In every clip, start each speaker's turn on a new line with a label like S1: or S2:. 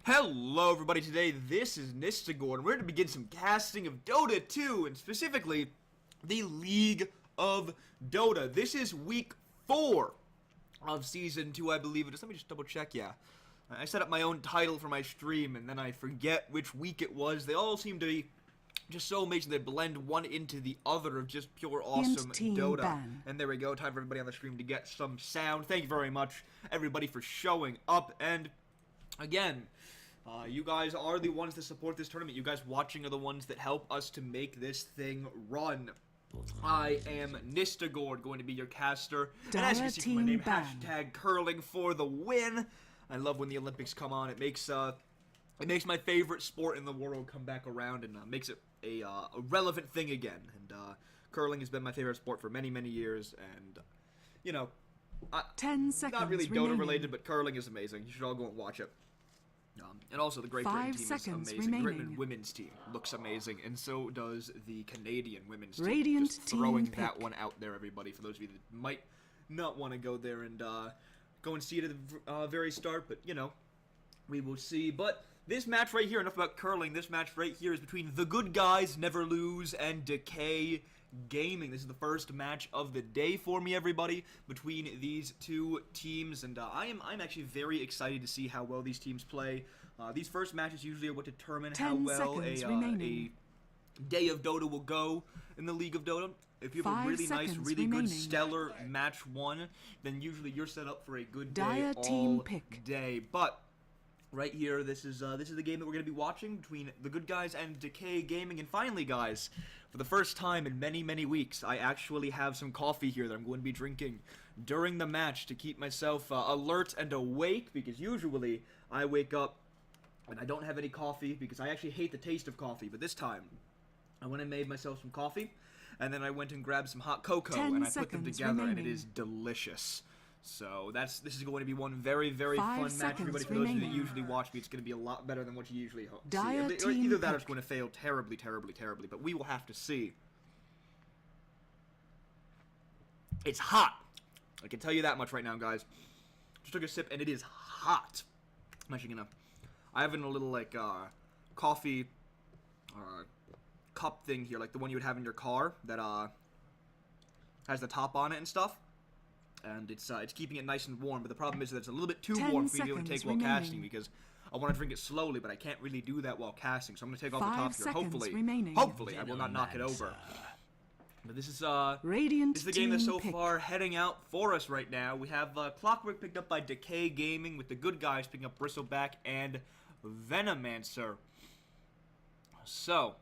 S1: Hello everybody, today this is Nistagor, and we're going to begin some casting of Dota 2, and specifically, the League of Dota. This is week 4 of Season 2, I believe it is. Let me just double check, yeah. I set up my own title for my stream, and then I forget which week it was. They all seem to be just so amazing, they blend one into the other of just pure awesome Dota. Ban. And there we go, time for everybody on the stream to get some sound. Thank you very much, everybody, for showing up, and again, you guys are the ones that support this tournament. You guys watching are the ones that help us to make this thing run. I am Nistagord, going to be your caster. And as you can see from my name, hashtag curling for the win. I love when the Olympics come on. It makes my favorite sport in the world come back around and makes it a relevant thing again. And curling has been my favorite sport for many, many years. And, you know,
S2: 10 seconds
S1: not really Dota
S2: remaining.
S1: related, but curling is amazing. You should all go and watch it. And also the Great Britain team is amazing. The Britain women's team looks amazing, and so does the Canadian women's team.
S2: Radiant
S1: Just throwing
S2: team
S1: that
S2: pick.
S1: one out there, everybody, for those of you that might not want to go there and go and see it at the very start, but, you know, we will see. But this match right here, enough about curling, this match right here is between the good guys, Never Lose, and Decay Gaming. This is the first match of the day for me, everybody, between these two teams, and I'm actually very excited to see how well these teams play. These first matches usually are what determine how well a day of Dota will go in the League of Dota. If you have a really nice, really good, stellar match one, then usually you're set up for a good day all day. But right here, this is the game that we're going to be watching between the good guys and Decay Gaming. And finally, guys, for the first time in many, many weeks, I actually have some coffee here that I'm going to be drinking during the match to keep myself alert and awake, because usually I wake up and I don't have any coffee because I actually hate the taste of coffee. But this time, I went and made myself some coffee, and then I went and grabbed some hot cocoa, and I put them together, and it is delicious. So this is going to be one very, very fun match, everybody. For those of you that usually watch me, it's going to be a lot better than what you usually see. Either that or it's going to fail terribly, terribly, terribly, but we will have to see. It's hot. I can tell you that much right now, guys. Just took a sip, and it is hot. I'm actually going to... I have in a little, like, coffee cup thing here, like the one you would have in your car that has the top on it and stuff. And it's keeping it nice and warm, but the problem is that it's a little bit too warm for me to be able to take while casting, because I want to drink it slowly, but I can't really do that while casting, so I'm going to take off the top here. Hopefully I will not knock it over. But this is the game that's so far heading out for us right now. We have Clockwork picked up by Decay Gaming, with the good guys picking up Bristleback and Venomancer. So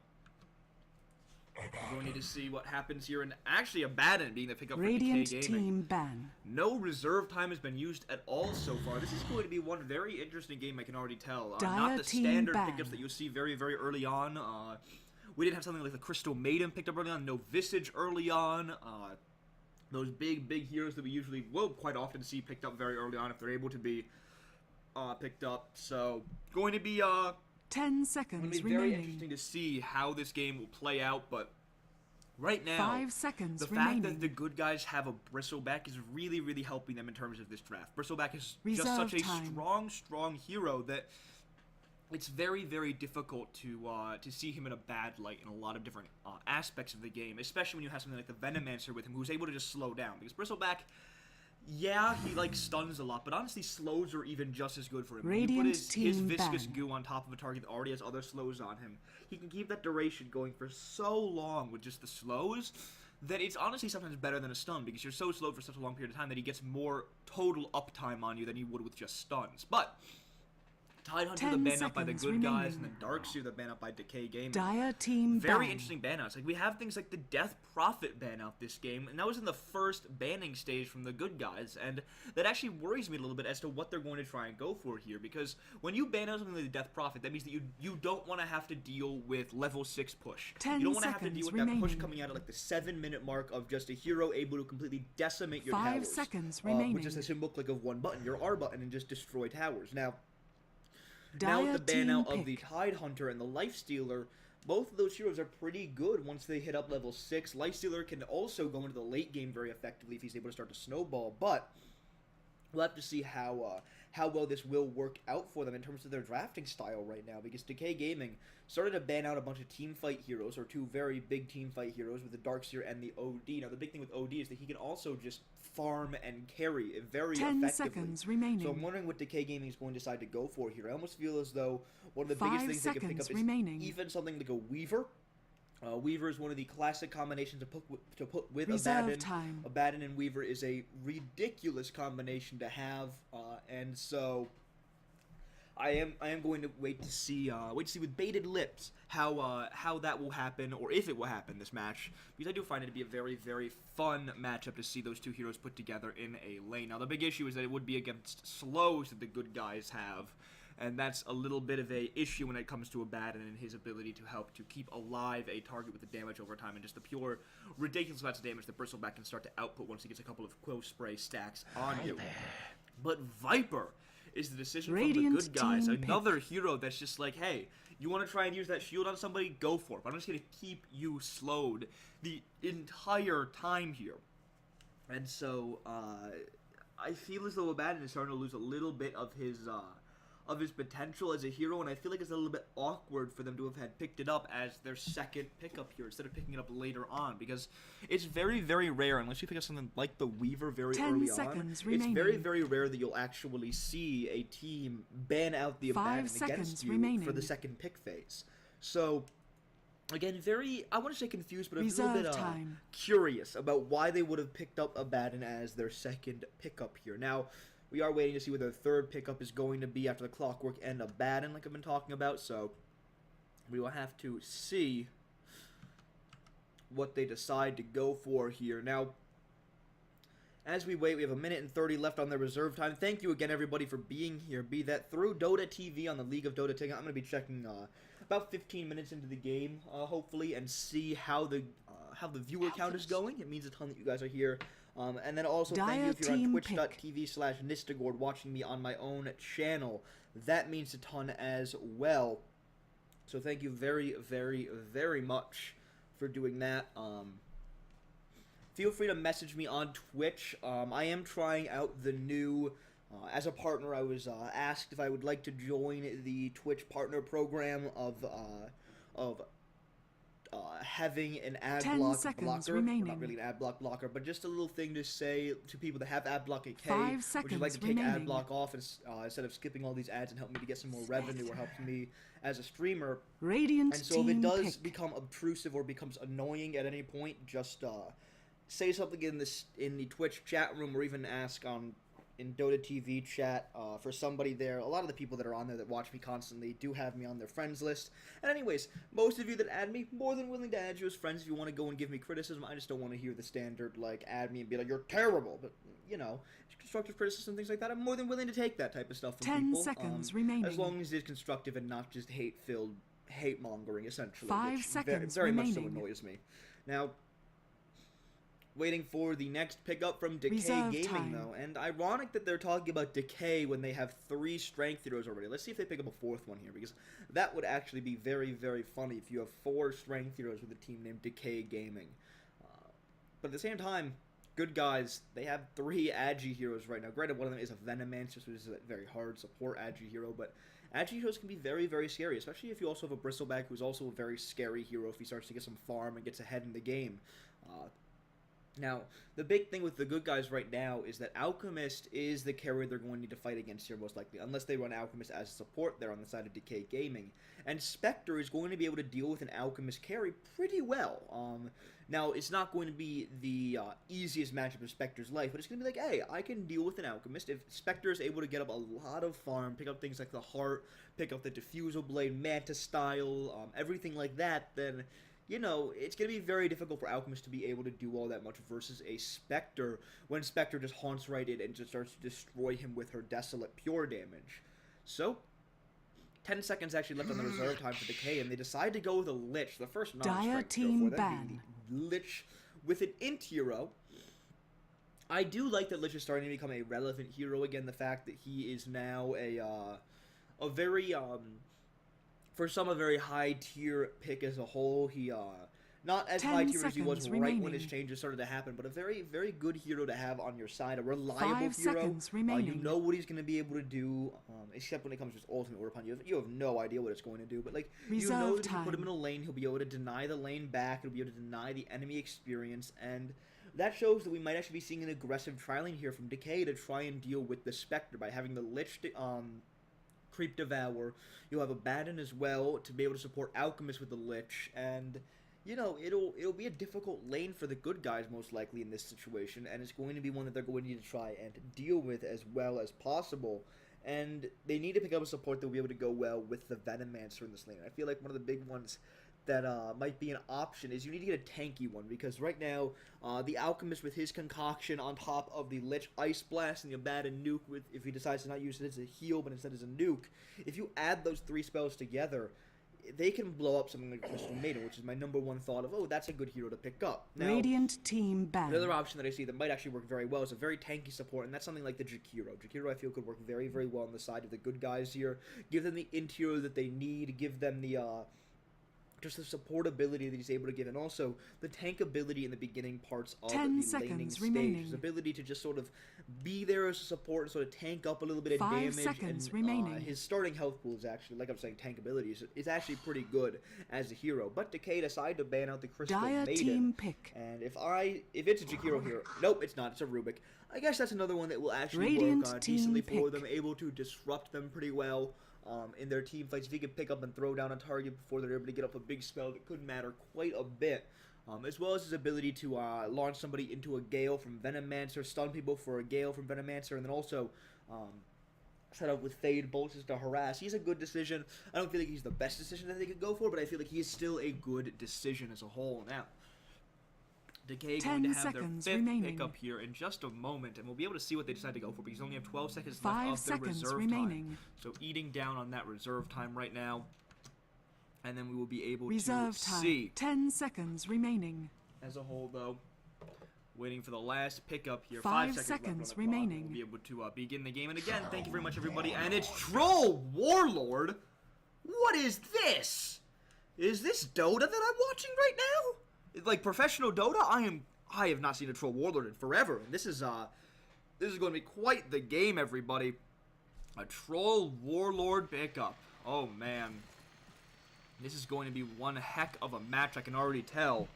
S1: we're going to need to see what happens here, and actually a bad end being the pickup for Decay Gaming.
S2: Team ban.
S1: No reserve time has been used at all so far. This is going to be one very interesting game, I can already tell. Not the standard pickups that you'll see very, very early on. We didn't have something like the Crystal Maiden picked up early on, no Visage early on. Those big, big heroes that we usually will quite often see picked up very early on if they're able to be picked up. So, going to be
S2: 10 seconds
S1: remaining. It's very interesting to see how this game will play out, but right now,
S2: 5 seconds
S1: the fact that the good guys have a Bristleback is really, really helping them in terms of this draft. Bristleback is just such a strong hero that it's very, very difficult to see him in a bad light in a lot of different aspects of the game, especially when you have something like the Venomancer with him, who's able to just slow down, because Bristleback, yeah, he, like, stuns a lot, but honestly, slows are even just as good for him. When you put his viscous goo on top of a target that already has other slows on him, he can keep that duration going for so long with just the slows that it's honestly sometimes better than a stun, because you're so slowed for such a long period of time that he gets more total uptime on you than he would with just stuns. But Tidehunter, the ban out by the good guys, and then Darkseer, the ban out by Decay Gaming. Very interesting ban outs. Like, we have things like the Death Prophet ban out this game, and that was in the first banning stage from the good guys, and that actually worries me a little bit as to what they're going to try and go for here, because when you ban out something like the Death Prophet, that means that you don't want to have to deal with level 6 push. You don't want to have to deal with that push coming out at like the 7-minute mark of just a hero able to completely decimate your towers.
S2: 5 seconds remaining.
S1: Which is a simple click of one button, your R button, and just destroy towers. Now with the ban out of the Tidehunter and the Lifestealer, both of those heroes are pretty good once they hit up level 6. Lifestealer can also go into the late game very effectively if he's able to start to snowball, but we'll have to see how how well this will work out for them in terms of their drafting style right now, because Decay Gaming started to ban out a bunch of team fight heroes, or two very big team fight heroes with the Darkseer and the OD. Now, the big thing with OD is that he can also just farm and carry very
S2: 10
S1: effectively.
S2: seconds remaining.
S1: So I'm wondering what Decay Gaming is going to decide to go for here. I almost feel as though one of the
S2: 5
S1: biggest things they could pick up is
S2: remaining.
S1: even something like a Weaver. Weaver is one of the classic combinations to put with
S2: Reserve
S1: Abaddon.
S2: time.
S1: Abaddon and Weaver is a ridiculous combination to have, and so I am going to wait to see with bated lips how that will happen, or if it will happen this match, because I do find it to be a very, very fun matchup to see those two heroes put together in a lane. Now, the big issue is that it would be against slows that the good guys have. And that's a little bit of a issue when it comes to Abaddon and his ability to help to keep alive a target with the damage over time, and just the pure ridiculous amounts of damage that Bristleback can start to output once he gets a couple of Quill Spray stacks on you. But Viper is the decision
S2: Radiant
S1: from the good guys.
S2: team
S1: Another hero that's just like, hey, you want to try and use that shield on somebody? Go for it. But I'm just going to keep you slowed the entire time here. And so, I feel as though Abaddon is starting to lose a little bit of his potential as a hero, and I feel like it's a little bit awkward for them to have had picked it up as their second pickup here instead of picking it up later on, because it's very, very rare, unless you pick up something like the Weaver very
S2: 10
S1: early
S2: seconds
S1: on,
S2: remaining.
S1: it's very, very rare that you'll actually see a team ban out the
S2: 5
S1: Abaddon
S2: seconds
S1: against you
S2: remaining.
S1: for the second pick phase. So, again, I want to say confused, but I'm a
S2: Reserve
S1: little bit
S2: time.
S1: curious about why they would have picked up Abaddon as their second pickup here. Now, we are waiting to see what their third pickup is going to be after the Clockwork and Abaddon, like I've been talking about, so we will have to see what they decide to go for here. Now, as we wait, we have 1 minute and 30 left on their reserve time. Thank you again, everybody, for being here, be that through Dota TV on the League of Dota ticket. I'm going to be checking about 15 minutes into the game, hopefully, and see how the viewer count is going. It means a ton that you guys are here. And then also, thank you if you're on twitch.tv/Nistagord watching me on my own channel. That means a ton as well. So thank you very, very, very much for doing that. Feel free to message me on Twitch. I am trying out the new... as a partner, I was asked if I would like to join the Twitch partner program of having an ad
S2: 10
S1: block
S2: seconds
S1: blocker.
S2: remaining.
S1: Not really an ad block blocker, but just a little thing to say to people that have ad block at K.
S2: 5 seconds
S1: Would you like to take ad
S2: remaining.
S1: block off instead of skipping all these ads and help me to get some more revenue, or help me as a streamer?
S2: Radiant
S1: And so if it
S2: team
S1: does
S2: pick.
S1: become obtrusive or becomes annoying at any point, just say something in the Twitch chat room, or even ask in Dota TV chat for somebody there. A lot of the people that are on there that watch me constantly do have me on their friends list. And anyways, most of you that add me, more than willing to add you as friends if you want to go and give me criticism. I just don't want to hear the standard, like, add me and be like, you're terrible. But, you know, constructive criticism, things like that, I'm more than willing to take that type of stuff from
S2: 10
S1: people.
S2: seconds remaining.
S1: As long as it's constructive and not just hate-filled hate-mongering, essentially.
S2: 5
S1: which
S2: seconds
S1: very much so
S2: remaining.
S1: annoys me. Now, waiting for the next pickup from Decay
S2: Reserve
S1: Gaming,
S2: time.
S1: though. And ironic that they're talking about Decay when they have 3 strength heroes already. Let's see if they pick up a 4th one here, because that would actually be very, very funny if you have 4 strength heroes with a team named Decay Gaming. But at the same time, good guys, they have 3 Agi heroes right now. Granted, one of them is a Venomancer, which is a very hard support Agi hero, but Agi heroes can be very, very scary, especially if you also have a Bristleback, who's also a very scary hero if he starts to get some farm and gets ahead in the game. Now, the big thing with the good guys right now is that Alchemist is the carrier they're going to need to fight against here, most likely. Unless they run Alchemist as a support there on the side of Decay Gaming. And Spectre is going to be able to deal with an Alchemist carry pretty well. Now, it's not going to be the easiest matchup of Spectre's life, but it's going to be like, hey, I can deal with an Alchemist. If Spectre is able to get up a lot of farm, pick up things like the Heart, pick up the Diffusal Blade, Manta Style, everything like that, then... you know, it's going to be very difficult for Alchemist to be able to do all that much versus a Spectre, when Spectre just haunts right in and just starts to destroy him with her Desolate Pure damage. So, 10 seconds actually left on the reserve time for Decay, and they decide to go with a Lich, the first non-strength hero
S2: team
S1: for them, being the Lich with an Int hero. I do like that Lich is starting to become a relevant hero again, the fact that he is now a very, for some, a very high tier pick as a whole. He Not as
S2: 10
S1: high tier as he was
S2: seconds
S1: right when
S2: remaining.
S1: his changes started to happen, but a very, very good hero to have on your side. A reliable
S2: 5
S1: hero.
S2: seconds
S1: You
S2: remaining.
S1: know what he's going to be able to do, except when it comes to his ultimate order upon you. You have no idea what it's going to do, but like you know
S2: Reserve
S1: that if you put him
S2: time.
S1: in a lane, he'll be able to deny the lane back. He'll be able to deny the enemy experience, and that shows that we might actually be seeing an aggressive trialing here from Decay to try and deal with the Spectre by having the Lich Creep Devour. You'll have Abaddon as well to be able to support Alchemist with the Lich, and you know, it'll be a difficult lane for the good guys most likely in this situation, and it's going to be one that they're going to need to try and deal with as well as possible. And they need to pick up a support that will be able to go well with the Venomancer in this lane. I feel like one of the big ones that might be an option is you need to get a tanky one, because right now the Alchemist with his concoction on top of the Lich Ice Blast and the Abaddon Nuke, with if he decides to not use it as a heal but instead as a nuke, if you add those 3 spells together, they can blow up something like Crystal Maiden, which is my #1 thought of, oh, that's a good hero to pick up. Now,
S2: Radiant team ban.
S1: another option that I see that might actually work very well is a very tanky support, and that's something like the Jakiro. Jakiro, I feel, could work very, very well on the side of the good guys here. Give them the interior that they need, give them the, just the support ability that he's able to give, and also the tank ability in the beginning parts of
S2: 10
S1: the
S2: seconds
S1: laning stage.
S2: remaining.
S1: His ability to just sort of be there as a support and sort of tank up a little bit of
S2: 5
S1: damage.
S2: seconds
S1: And
S2: remaining.
S1: his starting health pool is actually, like I'm saying, tank ability is actually pretty good as a hero. But Decay decided to ban out the Crystal
S2: Dire
S1: Maiden.
S2: team pick.
S1: And if it's a Jakiro here, nope, it's not. It's a Rubik. I guess that's another one that will actually
S2: Radiant
S1: work
S2: team
S1: decently for
S2: pick.
S1: them, able to disrupt them pretty well in their team fights. If he could pick up and throw down a target before they're able to get up a big spell, that could matter quite a bit. As well as his ability to launch somebody into a Gale from Venomancer, stun people for a Gale from Venomancer, and then also set up with Fade Bolts to harass. He's a good decision. I don't feel like he's the best decision that they could go for, but I feel like he is still a good decision as a whole. Now, Decay
S2: 10
S1: going to have their
S2: seconds
S1: 5th
S2: remaining.
S1: pickup here in just a moment, and we'll be able to see what they decide to go for, because they only have 12 seconds
S2: 5
S1: left of their
S2: seconds
S1: reserve
S2: remaining.
S1: time. So eating down on that reserve time right now, and then we will be able
S2: Reserve
S1: to
S2: time.
S1: see
S2: 10 seconds remaining.
S1: as a whole, though. Waiting for the last pickup here.
S2: 5
S1: 5 seconds
S2: seconds
S1: left on the clock.
S2: remaining.
S1: We'll be able to begin the game. And again, thank you very much, everybody. And it's Troll Warlord. What is this? Is this Dota that I'm watching right now? Like professional Dota? I have not seen a Troll Warlord in forever. And this is going to be quite the game, everybody. A Troll Warlord pickup. Oh man. This is going to be one heck of a match, I can already tell.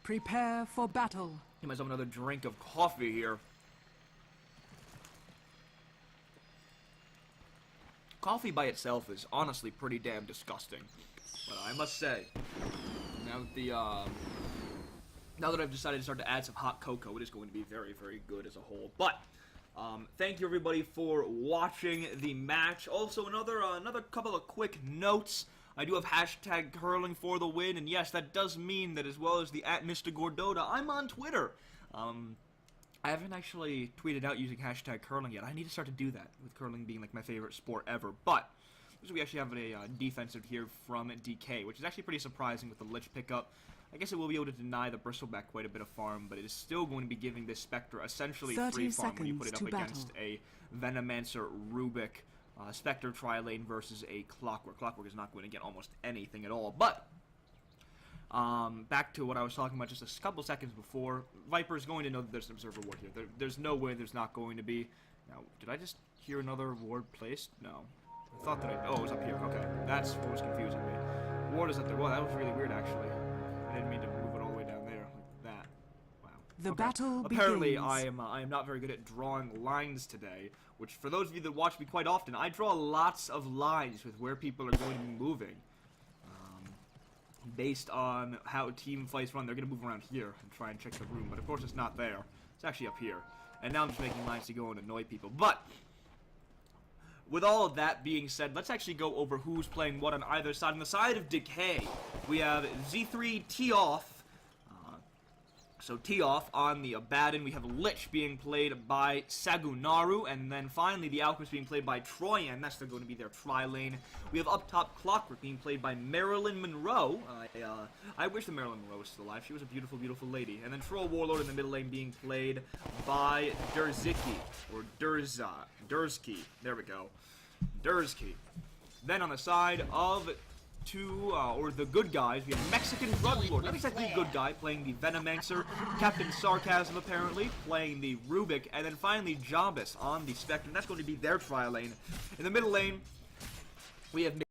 S2: Prepare for battle.
S1: Give myself another drink of coffee here. Coffee by itself is honestly pretty damn disgusting. But I must say, now that I've decided to start to add some hot cocoa, it is going to be very, very good as a whole. But thank you everybody for watching the match. Also, another couple of quick notes. I do have hashtag curling for the win, and yes, that does mean that as well as the @MrGordota, I'm on Twitter. I haven't actually tweeted out using hashtag curling yet. I need to start to do that, with curling being like my favorite sport ever. But we actually have a defensive here from Decay, which is actually pretty surprising with the Lich pickup. I guess it will be able to deny the Bristleback quite a bit of farm, but it is still going to be giving this Spectre essentially
S2: 30
S1: free farm when you put
S2: seconds
S1: it up
S2: to
S1: against
S2: battle.
S1: a Venomancer Rubik Spectre tri-lane versus a Clockwork. Clockwork is not going to get almost anything at all. But back to what I was talking about just a couple seconds before. Viper is going to know that there's an observer ward here. There's no way there's not going to be. Now, did I just hear another ward placed? No. I thought that oh, it was up here. Okay, that's what was confusing me. Ward is up there. Well, that was really weird, actually. I didn't mean to move it all the way down there like that. Wow.
S2: The battle
S1: Apparently,
S2: begins.
S1: I am not very good at drawing lines today, which for those of you that watch me quite often, I draw lots of lines with where people are going to be moving. Based on how team fights run, they're going to move around here and try and check the room, but of course it's not there. It's actually up here. And now I'm just making lines to go and annoy people. But with all of that being said, let's actually go over who's playing what on either side. On the side of Decay, we have Z3 T-Off. So T-Off on the Abaddon. We have Lich being played by Sagunaru. And then finally the Alchemist being played by Troyan. That's going to be their tri-lane. We have up top Clockwork being played by Marilyn Monroe. I wish that Marilyn Monroe was still alive. She was a beautiful, beautiful lady. And then Troll Warlord in the middle lane being played by Durziki. Or Durzki. There we go. Durzki. Then on the side of two, or the good guys. We have Mexican Drug Lord, not exactly good guy, playing the Venomancer. Captain Sarcasm, apparently, playing the Rubik. And then finally, Jabus on the Spectre. That's going to be their tri lane. In the middle lane, we have